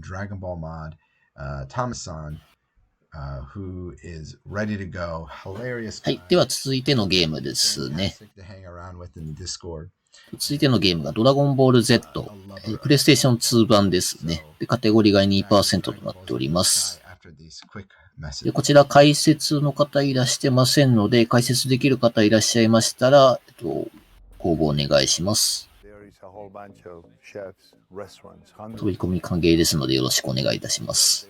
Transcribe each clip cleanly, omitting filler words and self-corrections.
Dragon Ball mod, thowomas who is ready to go. Hilarious. はい。では続いてのゲームですね。 Fantastic to hang around with in the Discord. 続いてのゲームがドラゴンボール Z、プレイステーション2版ですね。で、カテゴリーが 2% となっております。で、こちら解説の方いらしてませんので、解説できる方いらっしゃいましたら、公募お願いします。飛び込み歓迎ですのでよろしくお願いいたします。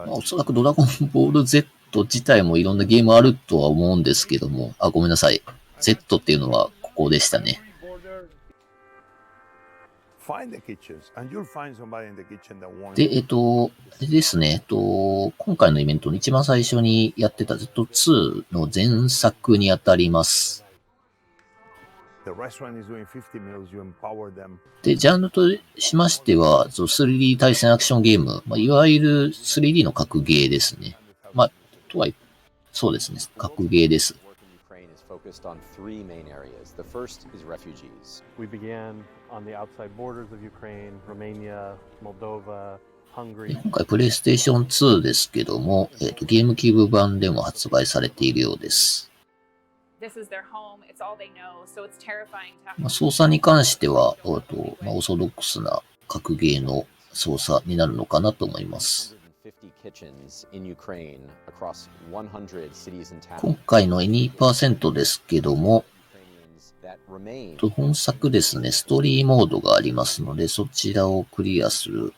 おそらくドラゴンボール Z 自体もいろんなゲームあるとは思うんですけども、あ、ごめんなさい。Z っていうのはここでしたね。で、ですね、今回のイベントの一番最初にやってた Z2 の前作にあたります。で、ジャンルとしましては、3D 対戦アクションゲーム、いわゆる 3D の格ゲーですね。とはいえ、そうですね、格ゲーです。今回プレイステーション2ですけども、ゲームキューブ版でも発売されているようです。操作に関しては、オーソドックスな格ゲーの操作になるのかなと思います。今回の 2% ですけども、本作ですね、ストーリーモードがありますので、そちらをクリアする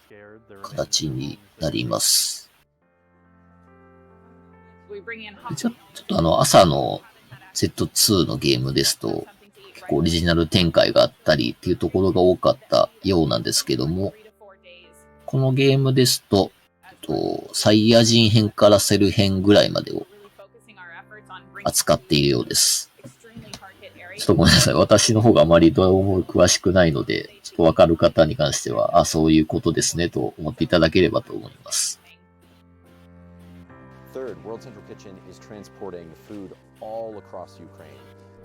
形になります。ちょっと朝のZ2 のゲームですと、結構オリジナル展開があったりっていうところが多かったようなんですけども、このゲームですと、サイヤ人編からセル編ぐらいまでを扱っているようです。ちょっとごめんなさい。私の方があまりドラゴンボール詳しくないので、ちょっとわかる方に関しては、あ、そういうことですねと思っていただければと思います。Third, World Central Kitchen is transporting food all across Ukraine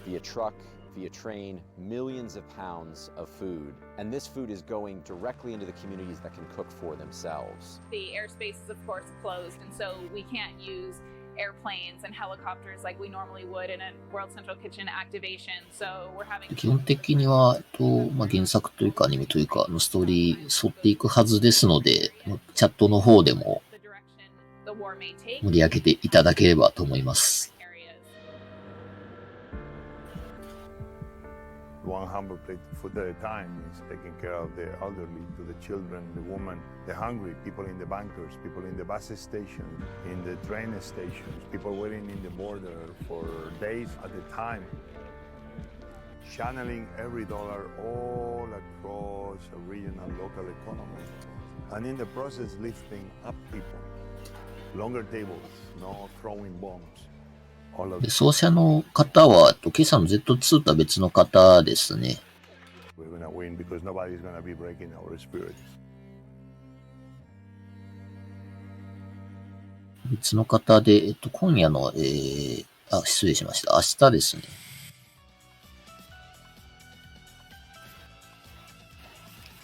via truck, via train, millions of pounds of food. And this food is going directly into the communities that can cook for themselves. The airspace is, of course, closed, and so we can't use airplanes and helicopters like we normally would in a World Central Kitchen activation. So we're having... 基本的には、原作というかアニメというかのストーリー沿っていくはずですので、チャットの方でも盛り上げていただければと思います。One humble plate of food at a time is taking care of the elderly, to the children, the women, the hungry, people in the bunkers, people in the bus station, in the train stations, people waiting in the border for days at a time, channeling every dollar all across a regional local economy, and in the process lifting up people, longer tables, no throwing bombs. 奏者の方は、今朝の Z2 とは別の方ですね。別の方で、今夜の、失礼しました。明日ですね。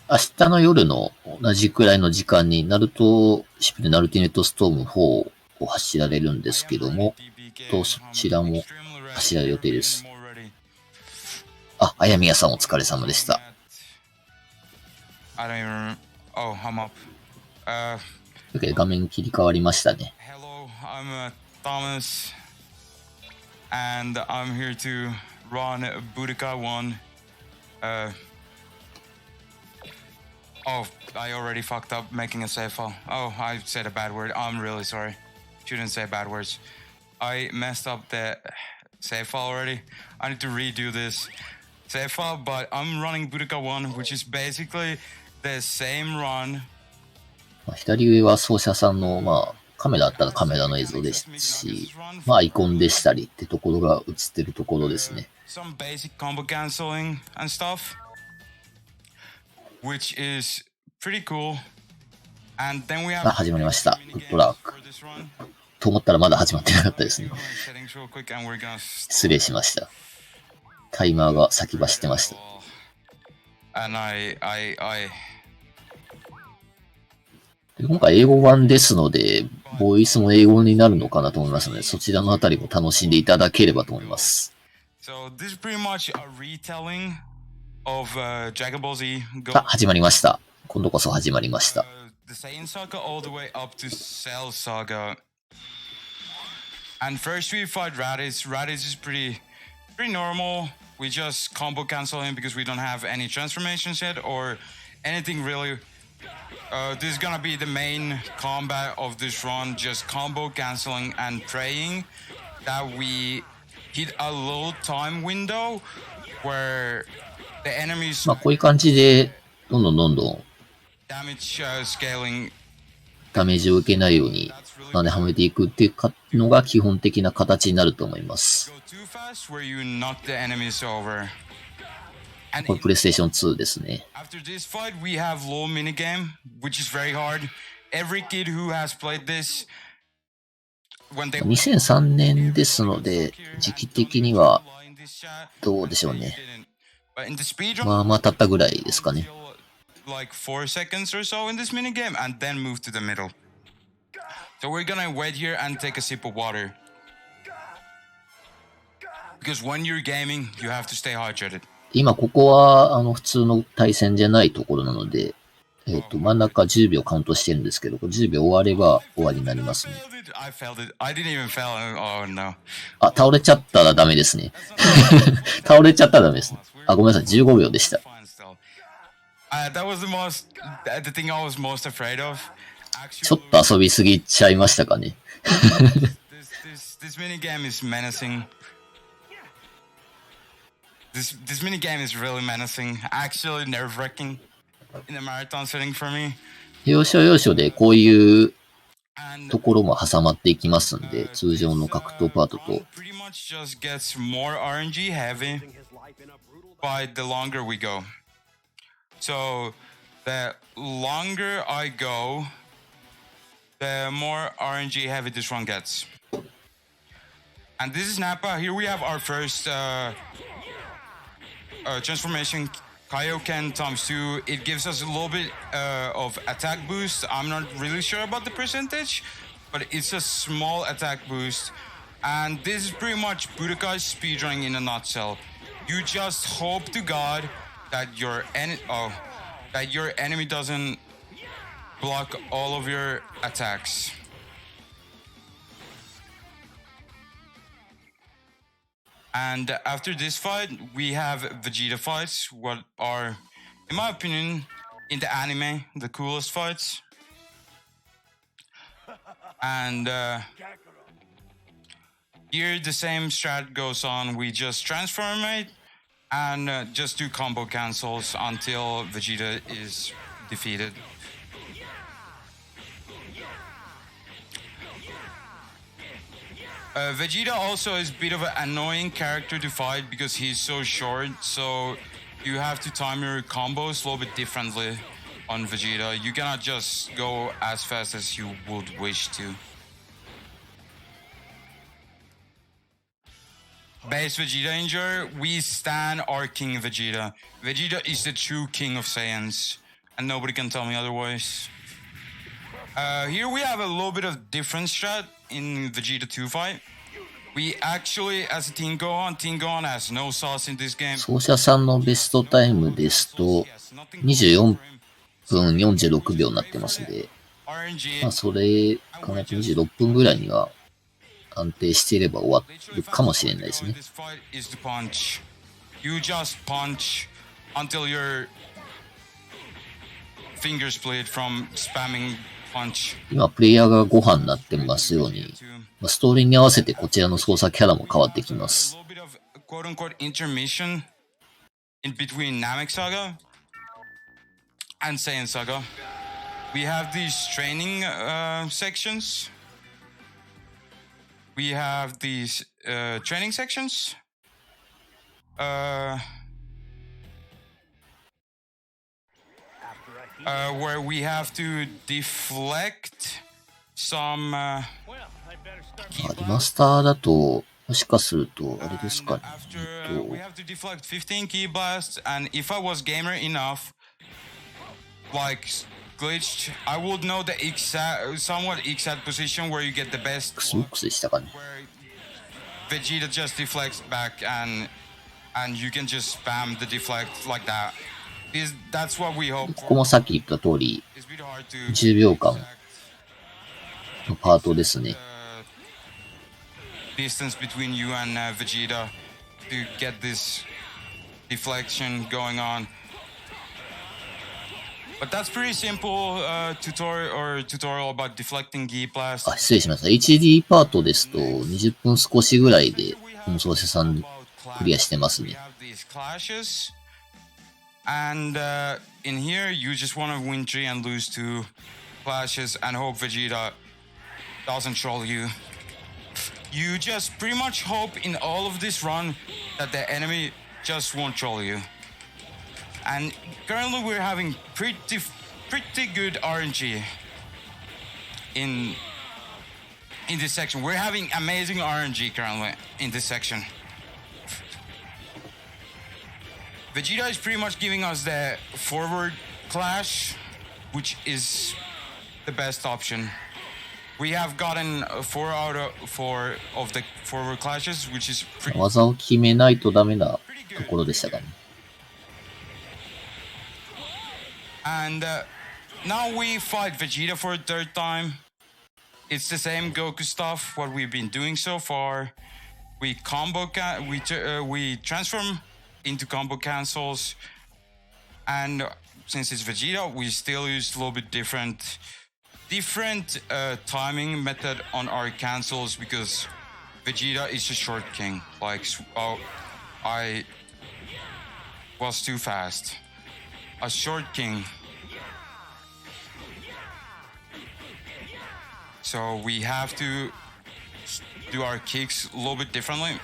明日の夜の同じくらいの時間に、ナルトシップでナルティネットストーム4を走られるんですけども、そちらも走られる予定です。あ、あやみやさんお疲れ様でした。画面切り替わりましたね。Hello, I'm thowomas, and I'm here to run Boudica 1. Oh, I already fucked up making a save file. Oh, I said a bad word. I'm really sorry. Shouldn't say bad words. I messed up the save file already. I need to redo this save file, but I'm running Boudica 1, which is basically the same run. 左上は奏者さんの、カメラあったらカメラの映像ですし、アイコンでしたりってところが映ってるところですね。Some basic combo canceling and stuff, which is pretty cool. And then we have 始まりました。グッドラック。と思ったらまだ始まってなかったですね。失礼しました。タイマーが先走ってました。Andで今回英語版ですので、ボイスも英語になるのかなと思いますので、そちらのあたりも楽しんでいただければと思います。So this is pretty much a retelling of Dragon Ball Z. 始まりました。今度こそ始まりました。The Saiyan Saga all the way up to Cell Saga. And first we fight Raditz. Raditz is pretty normal. We just combo cancel him because we don't have any transformations yet or anything really. This is gonna be the main combat of this run, just combo canceling and praying that we hit a low time window where the enemies こういう感じでどんどんdamage scaling ダメージを受けないようにはめていくっていうのが基本的な形になると思います。これプレイステーション2ですね。After this fight, we have low minigame, which is very hard. Every kid who has played this, when they 2003年ですので、時期的にはどうでしょうね。まあ経ったぐらいですかね。Like 4 seconds or so in this minigame, and then move to the middle. So we're gonna wait here and take a sip of water. Because when you're gaming, you have to stay hydrated. 今ここは普通の対戦じゃないところなので、真ん中10秒カウントしてるんですけど、10秒終われば終わりになりますね。倒れちゃったらダメですね。倒れちゃったらダメですね。ごめんなさい、15秒でした。ちょっと遊びすぎちゃいましたかね。This minigame is menacing. This minigame is really menacing. Actually nerve-wracking in a marathon setting for me. 要所要所でこういうところも挟まっていきますんで、通常の格闘パートと。Pretty much just gets more RNG heavy by the longer we go. So the longer I go, the more RNG heavy this one gets. And this is Nappa. Here we have our first transformation, Kaioken times 2. It gives us a little bit of attack boost. I'm not really sure about the percentage, but it's a small attack boost. And this is pretty much Budokai's speedrunning in a nutshell. You just hope to God that your enemy doesn't block all of your attacks. And after this fight, we have Vegeta fights, what are, in my opinion, in the anime, the coolest fights. And here the same strat goes on. We just transformate and just do combo cancels until Vegeta is defeated. Vegeta also is a bit of an annoying character to fight because he's so short, so you have to time your combos a little bit differently on Vegeta. You cannot just go as fast as you would wish to. Base Vegeta injury, we stand our King Vegeta. Vegeta is the true King of Saiyans, and nobody can tell me otherwise. Here we have a little bit of different strat in Vegeta 2 fight. We actually, as a Team Gohan has no sauce in this game. 奏者さんのベストタイムですと、24分46秒になってますんで、それかな、26分ぐらいには安定していれば終わるかもしれないですね。You just punch until your fingers split from spamming punch. 今プレイヤーがご飯になってますように、ストーリーに合わせてこちらの操作キャラも変わってきます。Quote-unquote intermission in between Namek Saga and Saiyan Saga. We have these training sections. We have these training sections. Where we have to deflect some. リマスターだともしかすると、あれですかね。After we have to deflect 15 key blasts, and if I was gamer enough, like glitched, I would know the somewhat exact position where you get the best Xbox でしたかね。where Vegeta just deflects back and you can just spam the deflect like that. That's what we hope ここもさっき言った通り、 It's a bit hard to 10秒間のパートですね。distance between you and Vegeta to get this deflection going on. But that's pretty simple tutorial about deflecting Gi blast. あ、失礼しました。HD パートですと20分少しぐらいで本奏者さんクリアしてますね。 We have these clashes, and in here you just want to win 3 and lose 2 clashes and hope Vegeta doesn't troll you. You just pretty much hope in all of this run that the enemy just won't troll you. And currently we're having pretty good RNG in this section. We're having amazing RNG currently in this section. Vegeta is pretty much giving us the forward clash, which is the best option. We have gotten 4 out of 4 of the forward clashes, which is pretty 技を決めないとダメなところでしたかね。And now we fight Vegeta for a third time. It's the same Goku stuff, what we've been doing so far. We we transform into combo cancels. And since it's Vegeta, we still use a little bit different timing method on our cancels because Vegeta is a short king. Like, oh, I was too fast. A short king. So we have to do our kicks a little bit differently.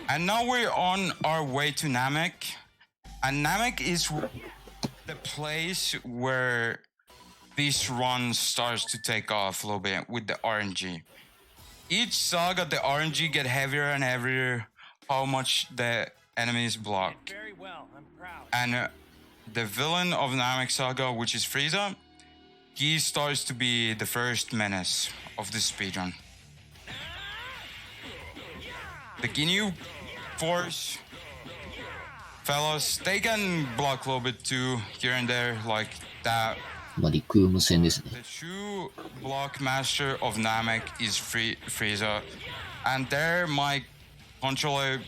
And now we're on our way to Namek. And Namek is the place where this run starts to take off a little bit with the RNG. Each saga, the RNG get heavier and heavier, how much the enemies block. And the villain of Namek Saga, which is Frieza, he starts to be the first menace of the speedrun. The Ginyu Force, fellas, they can block a little bit too, here and there, like that. まあ、陸無戦ですね。 The true block master of Namek is Frieza, and there my controller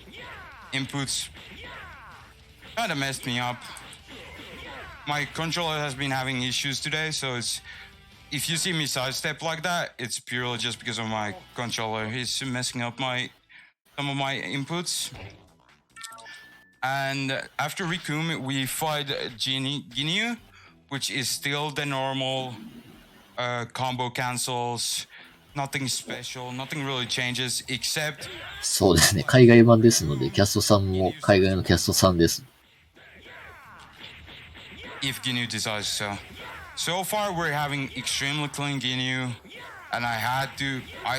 inputs kind of messed me up. My controller has been having issues today, so if you see me sidestep like that, it's purely just because of my controller. He's messing up some of my inputs. And after Rikum, we fight Ginyu, which is still the normal combo cancels. Nothing special, nothing really changes except そうですね。海外版ですので、キャストさんも海外のキャストさんです。 if Ginyu decides so. So far, we're having extremely clean Ginyu, and I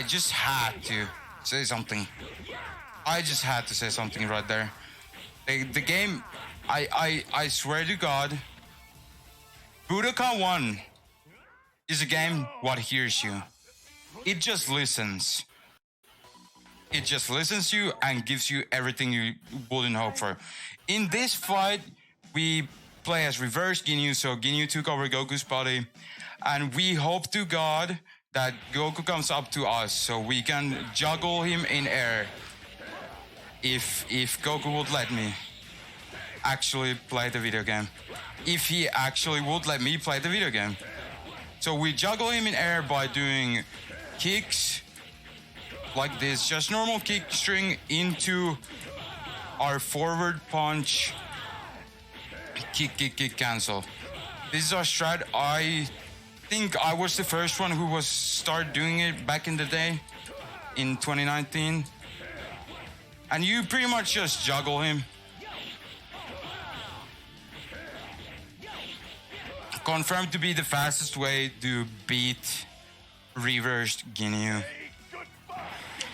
just had to say something. I just had to say something right there. The game, I swear to God, Budokan 1 is a game what hears you. It just listens. It just listens to you and gives you everything you wouldn't hope for. In this fight, we play as reverse Ginyu, so Ginyu took over Goku's body, and we hope to God that Goku comes up to us so we can juggle him in air. If Goku would let me actually play the video game. If he actually would let me play the video game. So we juggle him in air by doing kicks like this, just normal kick string into our forward punch, kick, cancel. This is our strat. I think I was the first one who started doing it back in the day in 2019. And you pretty much just juggle him. Confirmed to be the fastest way to beat reversed Ginyu.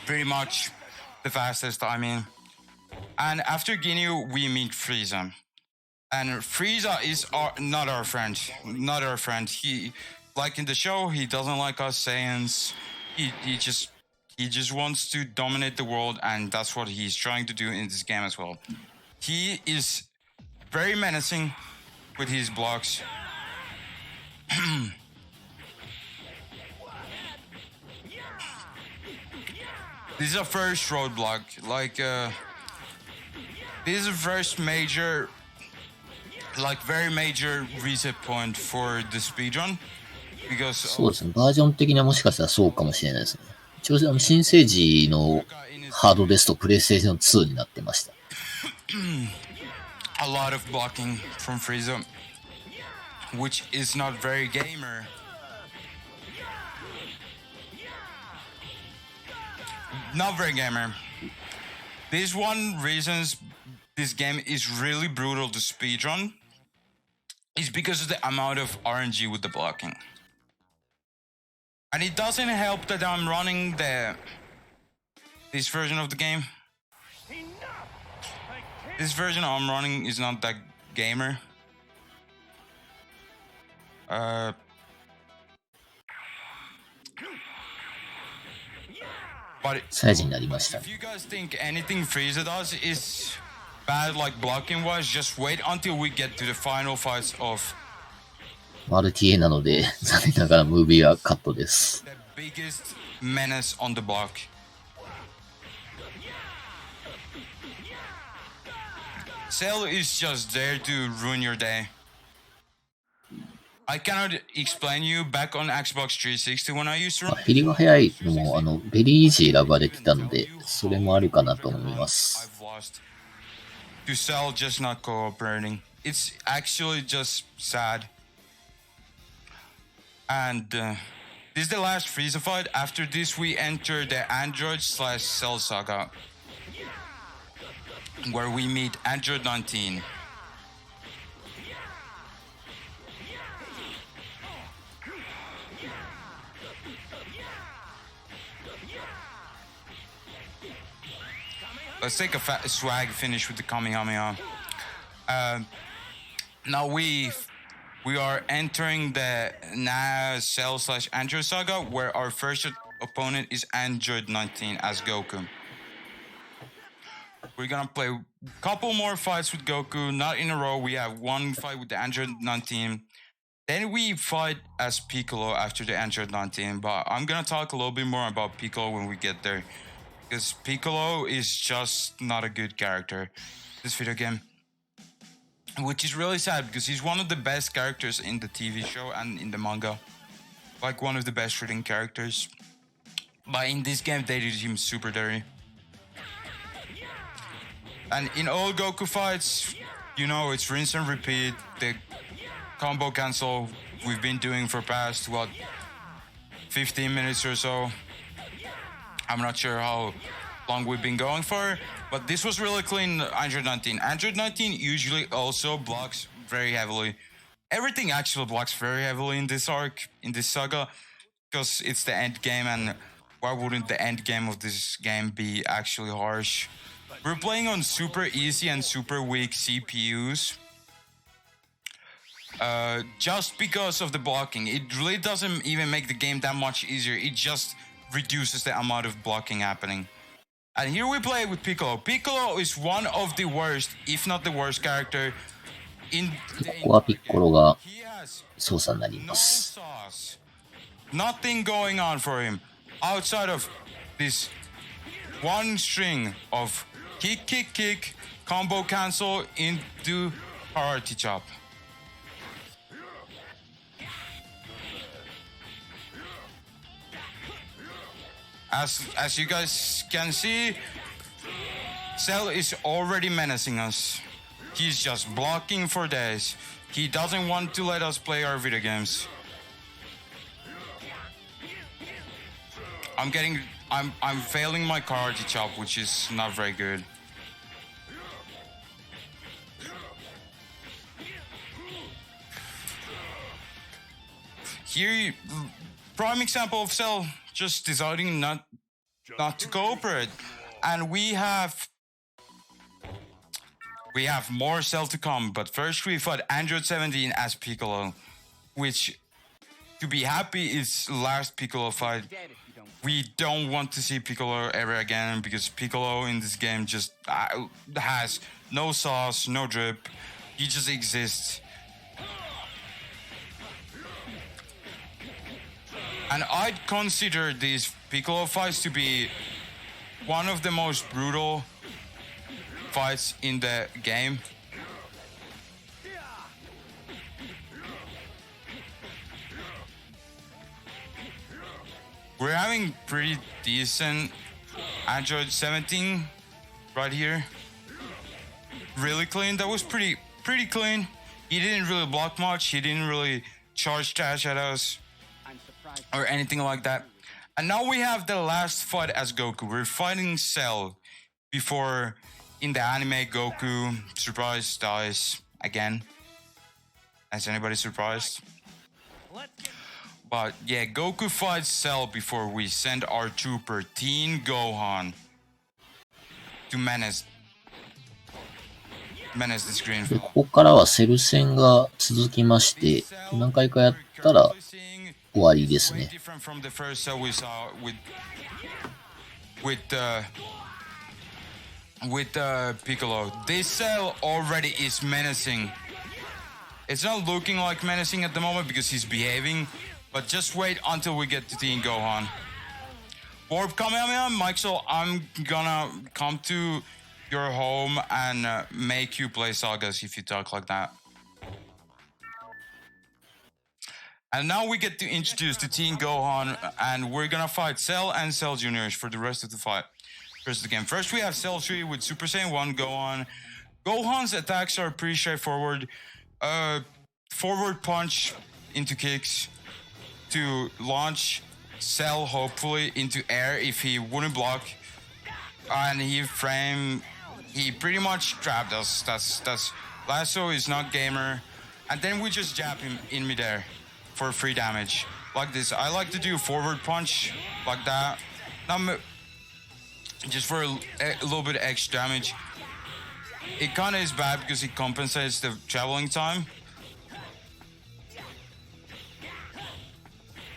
Pretty much the fastest, I mean. And after Ginyu, we meet Frieza. And Frieza is not our friend. Not our friend. He, like in the show, he doesn't like us Saiyans. He just wants to dominate the world, and that's what he's trying to do in this game as well. He is very menacing with his blocks. This is a first roadblock. Like, this is the first major, like very major reset point for the speedrun. Because そうですね。バージョン的にはもしかしたらそうかもしれないですね。一応、新生児のハードですとプレイステーション2になってました。a lot of blocking from Frieza, which is not very gamer. Not very gamer. This one reasons this game is really brutal to speedrun is because of the amount of RNG with the blocking. And it doesn't help that I'm running this version of the game. This version I'm running is not that gamer. But サイズになりましたね。 if you guys think anything Frieza does is bad, like blocking wise, just wait until we get to the final fights of RTA なので、残念ながらムービーはカットです。 the biggest menace on the block. Cell is just there to ruin your day. I cannot explain you back on Xbox 360 when I used to まあ run. 減りが早いのも、ベリーイージー選ばれてたので、それもあるかなと思います。 I've lost to Cell just not cooperating. It's actually just sad. And this is the last Frieza fight. After this, we enter the Android/Cell saga, where we meet Android 19. Let's take a swag finish with the Kamehameha. Now we are entering the Cell/Android saga, where our first opponent is Android 19 as Goku. We're gonna play a couple more fights with Goku, not in a row. We have one fight with the Android 19. Then we fight as Piccolo after the Android 19. But I'm gonna talk a little bit more about Piccolo when we get there, because Piccolo is just not a good character in this video game. Which is really sad, because he's one of the best characters in the TV show and in the manga. Like one of the best written characters. But in this game, they did him super dirty. And in all Goku fights, you know, it's rinse and repeat. The combo cancel we've been doing for past, 15 minutes or so. I'm not sure how long we've been going for, but this was really clean. Android 19. Android 19 usually also blocks very heavily. Everything actually blocks very heavily in this arc, in this saga, because it's the end game, and why wouldn't the end game of this game be actually harsh? We're playing on super easy and super weak CPUs. Just because of the blocking. It really doesn't even make the game that much easier. It just reduces the amount of blocking happening. And here we play with Piccolo. Piccolo is one of the worst, if not the worst character in ここはピッコロが He has 操作になり no ます。 sauce. Nothing going on for him outside of this one string of kick, kick, kick, combo cancel into priority chop. As you guys can see, Cell is already menacing us. He's just blocking for days. He doesn't want to let us play our video games. I'm failing my karate chop, which is not very good. Here, prime example of Cell just deciding not to cooperate. And we have more Cell to come, but first we fought Android 17 as Piccolo, which, to be happy, is last Piccolo fight. We don't want to see Piccolo ever again, because Piccolo in this game just has no sauce, no drip. He just exists. And I'd consider these Piccolo fights to be one of the most brutal fights in the game. We're having pretty decent Android 17 right here. Really clean. That was pretty clean. He didn't really block much. He didn't really charge dash at us or anything like that. And now we have the last fight as Goku. We're fighting Cell before in the anime Goku surprise dies again. Is anybody surprised? But yeah, Goku fights Cell before we send our trooper Teen Gohan to menace the screen. で、ここからはセル戦が続きまして、何回かやったら終わりですね。Different from the first Cell we saw with Piccolo. This Cell already is menacing. It's not looking like menacing at the moment because he's behaving, but just wait until we get to Teen Gohan. Warp Kamehameha, Mike, so I'm gonna come to your home and make you play Sagas if you talk like that. And now we get to introduce the Teen Gohan, and we're gonna fight Cell and Cell Juniors for the rest of the fight. First of the game. First we have Cell 3 with Super Saiyan 1 Gohan. Gohan's attacks are pretty straightforward. Forward punch into kicks to launch Cell hopefully into air if he wouldn't block. And he pretty much trapped us. That's Lasso is not gamer. And then we just jab him in midair for free damage. Like this. I like to do forward punch like that. Now, just for a little bit of extra damage. It kinda is bad because it compensates the traveling time.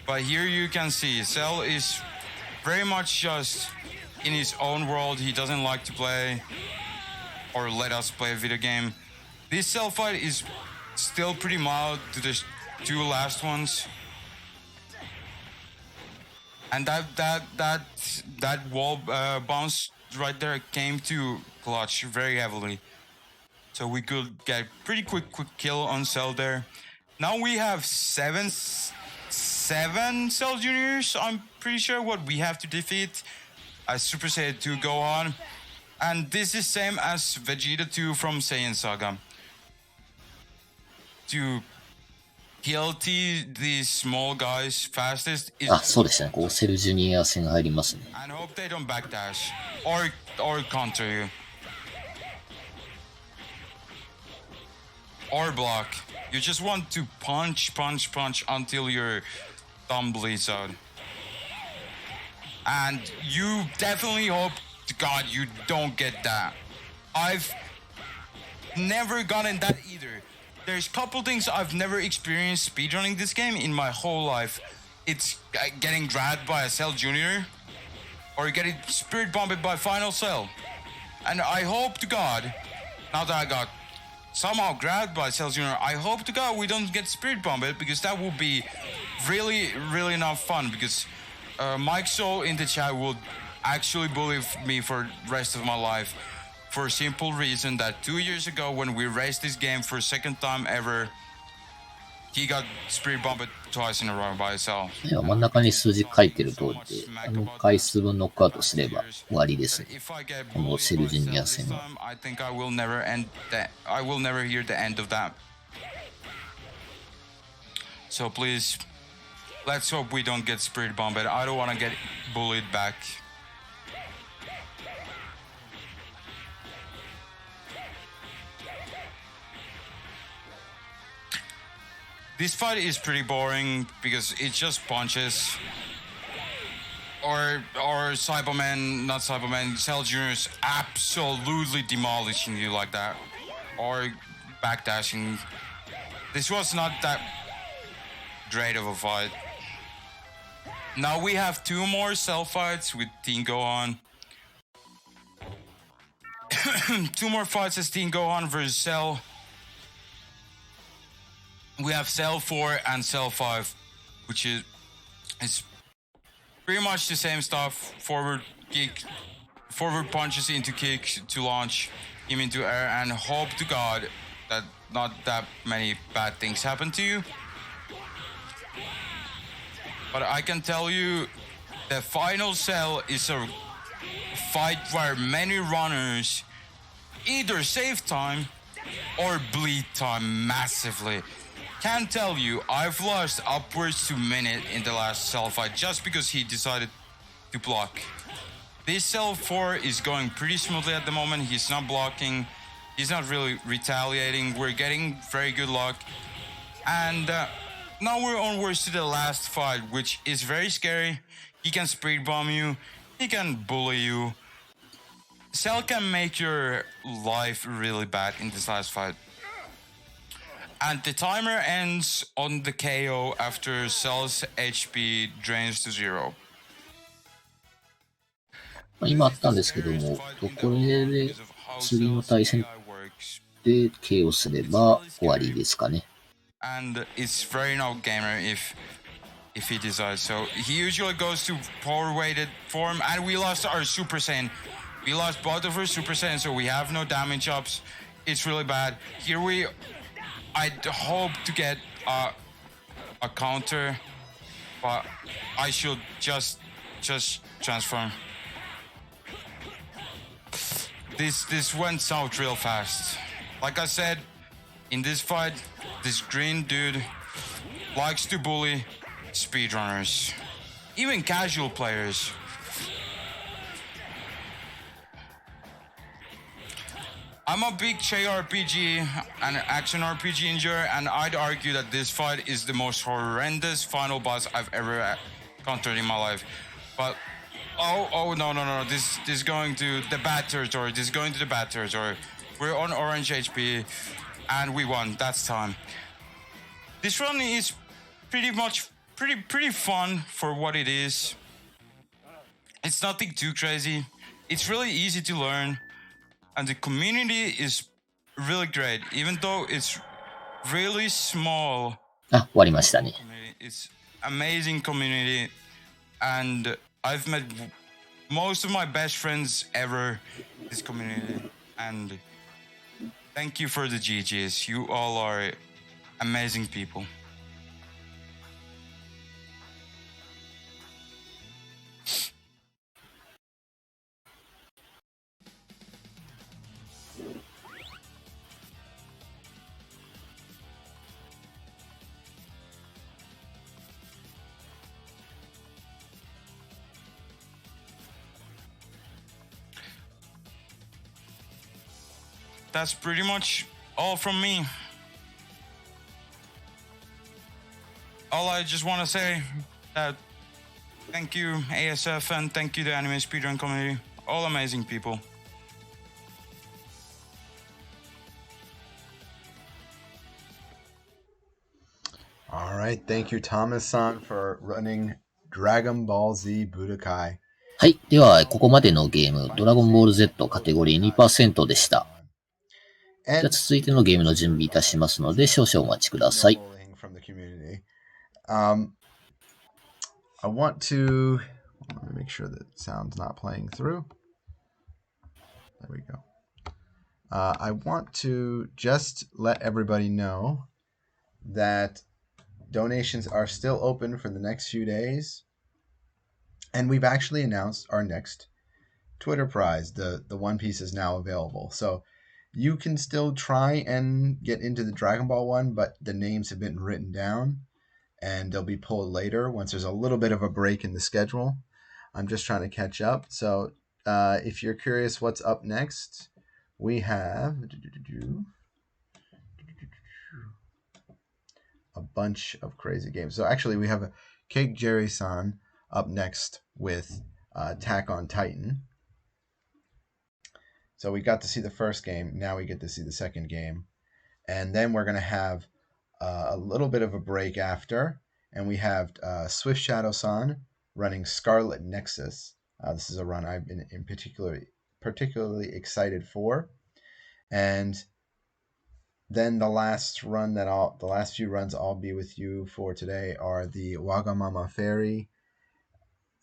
But here you can see Cell is very much just in his own world. He doesn't like to play or let us play a video game. This Cell fight is still pretty mild to the two last ones. And that wall bounce right there came to clutch very heavily. So we could get pretty quick kill on Cell there. Now we have seven Cell Juniors, I'm pretty sure, what we have to defeat as Super Saiyan 2 Gohan. And this is same as Vegeta 2 from Saiyan Saga. To kill these small guys fastest is あ、そうでしたね。こうセルジュニア戦が入りますね。 and hope they don't backdash or counter you or block. You just want to punch until your thumb bleeds out. And you definitely hope to God you don't get that. I've never gotten that either. There's a couple things I've never experienced speedrunning this game in my whole life. It's getting grabbed by a Cell Junior or getting spirit bombed by Final Cell. And I hope to God, now that I got somehow grabbed by Cell Junior, I hope to God we don't get spirit bombed, because that would be really, really not fun, because Mike So in the chat will actually bully me for the rest of my life. For a simple reason that 2 years ago when we raced this game for a second time ever, he got spirit bombed twice in a row by Cell. 真ん中に数字書いてる通りで、回数分ノックアウトすれば終わりですね。 If I get このセルジュニア戦 this は。 time, I think I will never hear the end of that. So please, let's hope we don't get spirit bombed. I don't want to get bullied back. This fight is pretty boring because it just punches. Or Cyberman, not Cyberman, Cell Jr.'s absolutely demolishing you like that. Or backdashing. This was not that great of a fight. Now we have 2 more Cell fights with Teen Gohan. 2 more fights as Teen Gohan versus Cell. We have Cell 4 and Cell 5, which is pretty much the same stuff. Forward kick, forward punches into kick to launch him into air, and hope to God that not that many bad things happen to you. But I can tell you, the final Cell is a fight where many runners either save time or bleed time massively. Can't tell you, I've lost upwards to a minute in the last Cell fight just because he decided to block. This Cell 4 is going pretty smoothly at the moment. He's not blocking, he's not really retaliating. We're getting very good luck. And now we're onwards to the last fight, which is very scary. He can speed bomb you, he can bully you. Cell can make your life really bad in this last fight. And the timer ends on the KO after Cell's HP drains to 0. 今あったんですけども、これで次の対戦で KO すれば終わりですかね。And it's very no gamer if he decides. So he usually goes to power weighted form, and we lost our Super Saiyan. We lost both of our Super Saiyan, so we have no damage ups. It's really bad. Here I hope to get a counter, but I should just transform. This went south real fast. Like I said, in this fight, this green dude likes to bully speedrunners, even casual players. I'm a big JRPG and action RPG enjoyer, and I'd argue that this fight is the most horrendous final boss I've ever encountered in my life. But oh no, this is going to the bad territory. This is going to the bad territory. We're on orange HP, and we won. That's time. This run is pretty fun for what it is. It's nothing too crazy. It's really easy to learn. And the community is really great, even though it's really small. あ、終わりましたね。It's amazing community, and I've met most of my best friends ever in this community. And thank you for the GGs. You all are amazing people. That's pretty much all from me. All I just want to say that thank you ASF and thank you the anime speedrun community. All amazing people. All right, thank you Thomas-san for running Dragon Ball Z Budokai. はい。では、ここまでのゲーム、ドラゴンボール Z カテゴリー 2% でした。じゃあ続いてのゲームの準備いたしますので、少々お待ちください。I want to let me make sure that sound's not playing through. There we go. I want to just let everybody know that donations are still open for the next few days. And we've actually announced our next Twitter prize. The One Piece is now available. So you can still try and get into the Dragon Ball one, but the names have been written down and they'll be pulled later once there's a little bit of a break in the schedule. I'm just trying to catch up. So if you're curious what's up next, we have a bunch of crazy games. So actually, we have a Cake Jerry-san up next with Attack on Titan. So we got to see the first game. Now we get to see the second game. And then we're going to have a little bit of a break after. And we have Swift Shadow-san running Scarlet Nexus. This is a run I've been particularly excited for. And then the last few runs I'll be with you for today are the Wagamama Fairy,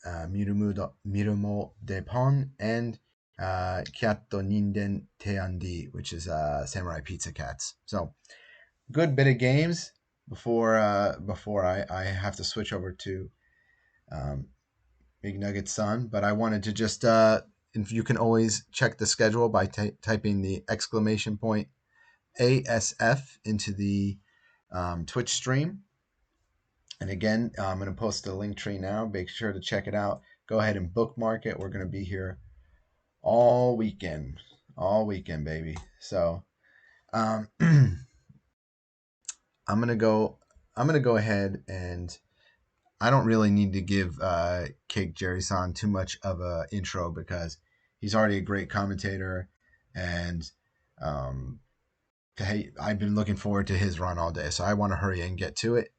Mirumo Depon, and Kyatto Ninden Teandi, which is Samurai Pizza Cats. So, good bit of games before I have to switch over to Big Nugget Sun. But I wanted to just, you can always check the schedule by typing the exclamation point ASF into the Twitch stream. And again, I'm going to post the link tree now. Make sure to check it out. Go ahead and bookmark it. We're going to be here all weekend, baby. So I'm going to go ahead, and I don't really need to give Cake Jerry-san too much of an intro because he's already a great commentator, and I've been looking forward to his run all day, so I want to hurry and get to it.